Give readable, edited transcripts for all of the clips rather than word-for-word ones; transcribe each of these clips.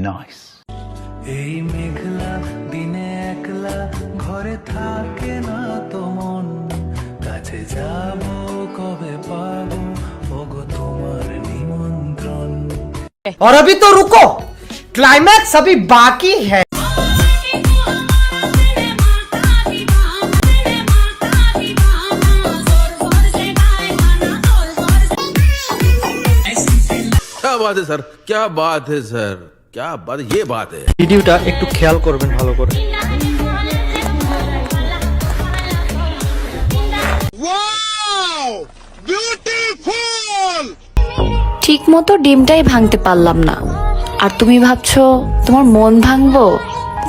Nice. এই মেঘলা দিনে একলা ঘরে থাকে না তো মন, কাছে যাব কবে পাবো ওগো তোমার নিমন্ত্রণ। और अभी तो रुको, क्लाइमैक्स अभी बाकी है। क्या बात है सर, क्या बात है सर, क्या बात, ये बात है। ভিডিওটা একটু খেয়াল করবেন ভালো করে। ঠিক মতো ডিমটাই ভাঙতে পারলাম না, আর তুমি ভাবছো তোমার মন ভাঙবো?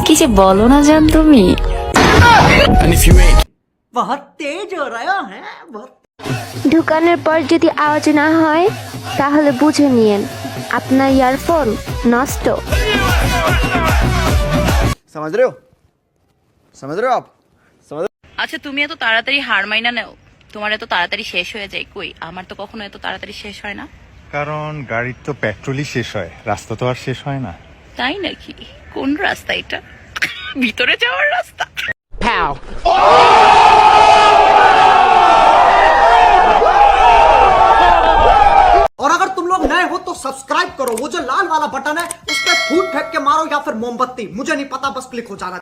কি যে বলো না জান তুমি। बहुत तेज हो रहा है बहुत। ঢুকানোর পর যদি আওয়াজ না হয় তাহলে বুঝে নিয়েন আপনার ইয়ারফোন নষ্ট। समझ रहे हो? समझ रहे हो आप? समझ আচ্ছা, তুমি এত তাড়াতাড়ি হার মাইনা নাও, তোমার এত তাড়াতাড়ি শেষ হয়ে যায়? কই, আমার তো কখনো এত তাড়াতাড়ি শেষ হয় না। কারণ গাড়ির তো পেট্রোলই শেষ হয়, রাস্তা তো আর শেষ হয় না। তাই নাকি? কোন রাস্তা এটা? ভিতরে যাওয়ার রাস্তা? और अगर तुम लोग नए हो तो सब्सक्राइब करो, वो जो लाल वाला बटन है उस पर फूट फेंक के मारो या फिर मोमबत्ती, मुझे नहीं पता, बस क्लिक हो जाना।